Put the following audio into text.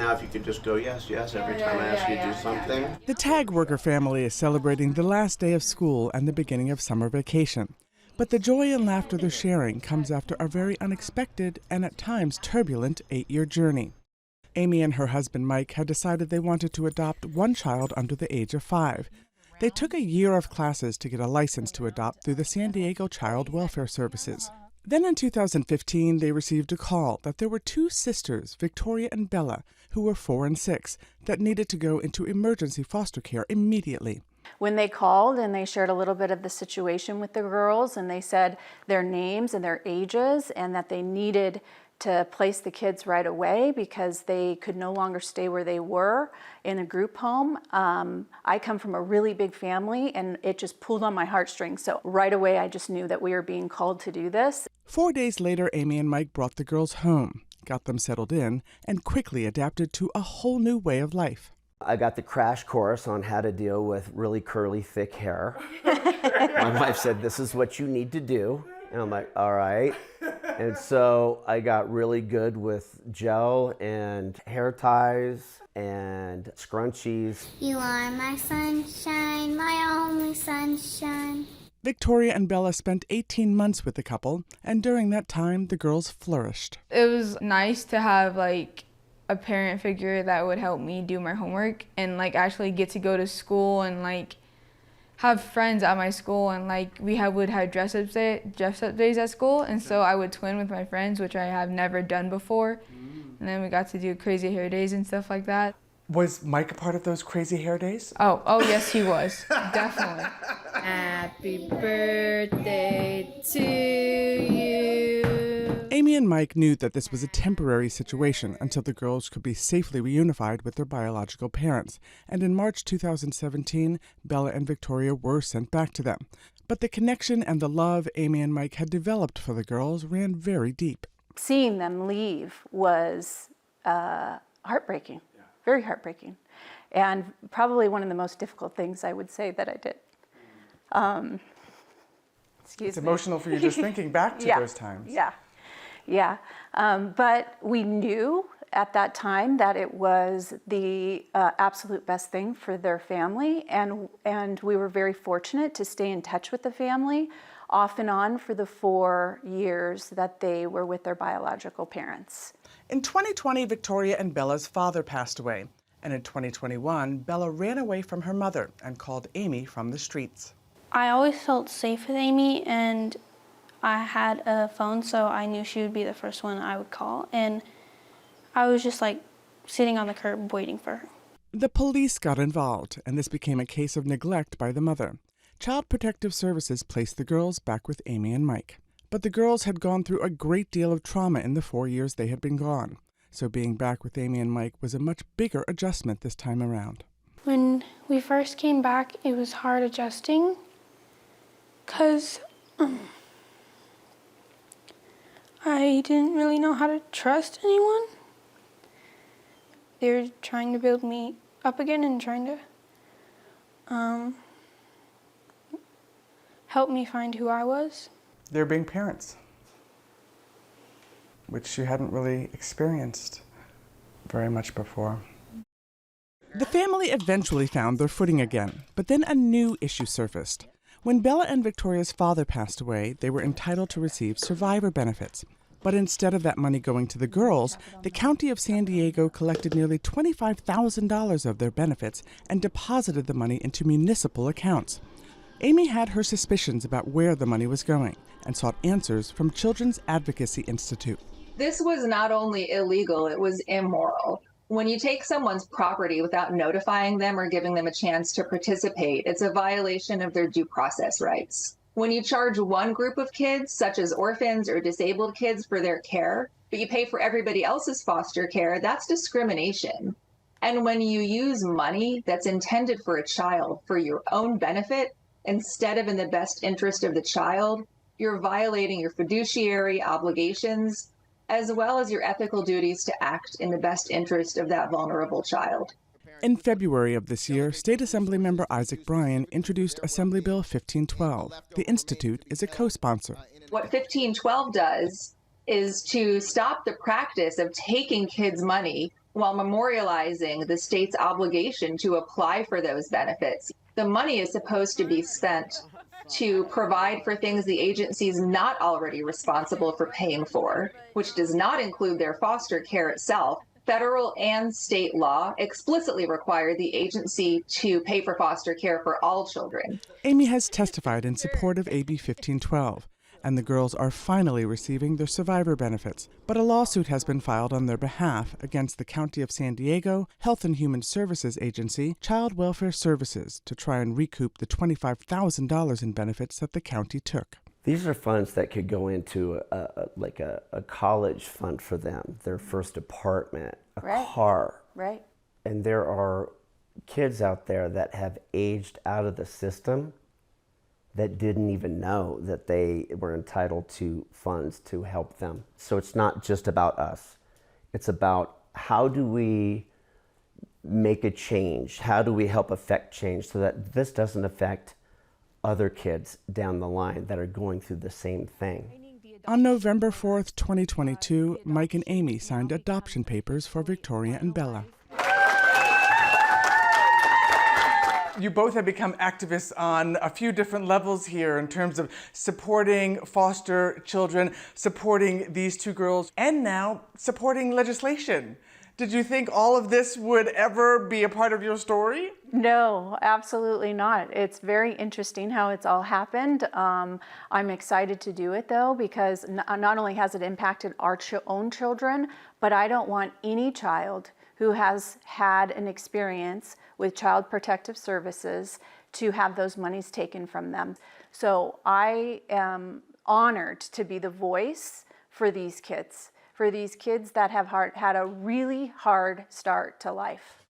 now if you could just go yes, yes, every time I ask you to do something. The Tagwerker family is celebrating the last day of school and the beginning of summer vacation. But the joy and laughter they're sharing comes after a very unexpected and at times turbulent 8-year journey. Amy and her husband Mike had decided they wanted to adopt one child under the age of 5. They took a year of classes to get a license to adopt through the San Diego Child Welfare Services. Then in 2015, they received a call that there were 2 sisters, Victoria and Bella, who were 4 and 6, that needed to go into emergency foster care immediately. When they called and they shared a little bit of the situation with the girls, and they said their names and their ages and that they needed to place the kids right away because they could no longer stay where they were in a group home. I come from a really big family and it just pulled on my heartstrings. So right away I just knew that we were being called to do this. 4 days later, Amy and Mike brought the girls home, got them settled in, and quickly adapted to a whole new way of life. I got the crash course on how to deal with really curly, thick hair. My wife said, this is what you need to do. And I'm like, all right. And so I got really good with gel and hair ties and scrunchies. You are my sunshine, my only sunshine. Victoria and Bella spent 18 months with the couple, and during that time, the girls flourished. It was nice to have a parent figure that would help me do my homework and actually get to go to school and have friends at my school, and we would have dress up days at school, and so I would twin with my friends, which I have never done before. And then we got to do crazy hair days and stuff like that. Was Mike a part of those crazy hair days? Oh yes, he was. Definitely. Happy birthday to you. Amy and Mike knew that this was a temporary situation until the girls could be safely reunified with their biological parents, and in March 2017, Bella and Victoria were sent back to them. But the connection and the love Amy and Mike had developed for the girls ran very deep. Seeing them leave was heartbreaking, very heartbreaking, and probably one of the most difficult things I would say that I did. It's emotional for you just thinking back to those times. Yeah. But we knew at that time that it was the absolute best thing for their family, and we were very fortunate to stay in touch with the family off and on for the 4 years that they were with their biological parents. In 2020, Victoria and Bella's father passed away, and in 2021, Bella ran away from her mother and called Amy from the streets. I always felt safe with Amy, and I had a phone, so I knew she would be the first one I would call, and I was just sitting on the curb waiting for her. The police got involved, and this became a case of neglect by the mother. Child Protective Services placed the girls back with Amy and Mike. But the girls had gone through a great deal of trauma in the 4 years they had been gone, so being back with Amy and Mike was a much bigger adjustment this time around. When we first came back, it was hard adjusting, because I didn't really know how to trust anyone. They were trying to build me up again and trying to help me find who I was. They're being parents, which you hadn't really experienced very much before. The family eventually found their footing again, but then a new issue surfaced. When Bella and Victoria's father passed away, they were entitled to receive survivor benefits. But instead of that money going to the girls, the County of San Diego collected nearly $25,000 of their benefits and deposited the money into municipal accounts. Amy had her suspicions about where the money was going and sought answers from Children's Advocacy Institute. This was not only illegal, it was immoral. When you take someone's property without notifying them or giving them a chance to participate, it's a violation of their due process rights. When you charge one group of kids, such as orphans or disabled kids, for their care, but you pay for everybody else's foster care, that's discrimination. And when you use money that's intended for a child for your own benefit, instead of in the best interest of the child, you're violating your fiduciary obligations, as well as your ethical duties to act in the best interest of that vulnerable child. In February of this year, State Assembly member Bryan introduced Assembly Bill 1512. The Institute is a co-sponsor. What 1512 does is to stop the practice of taking kids' money while memorializing the state's obligation to apply for those benefits. The money is supposed to be spent to provide for things the agency is not already responsible for paying for, which does not include their foster care itself. Federal and state law explicitly require the agency to pay for foster care for all children. Amy has testified in support of AB 1512, and the girls are finally receiving their survivor benefits. But a lawsuit has been filed on their behalf against the County of San Diego, Health and Human Services Agency, Child Welfare Services to try and recoup the $25,000 in benefits that the county took. These are funds that could go into a college fund for them, their first apartment, a car. Right. And there are kids out there that have aged out of the system that didn't even know that they were entitled to funds to help them. So it's not just about us. It's about how do we make a change? How do we help affect change so that this doesn't affect other kids down the line that are going through the same thing? On November 4th, 2022, Mike and Amy signed adoption papers for Victoria and Bella. You both have become activists on a few different levels here in terms of supporting foster children, supporting these two girls, and now supporting legislation. Did you think all of this would ever be a part of your story? No, absolutely not. It's very interesting how it's all happened. I'm excited to do it though, because not only has it impacted our own children, but I don't want any child who has had an experience with Child Protective Services to have those monies taken from them. So I am honored to be the voice for these kids that have had a really hard start to life.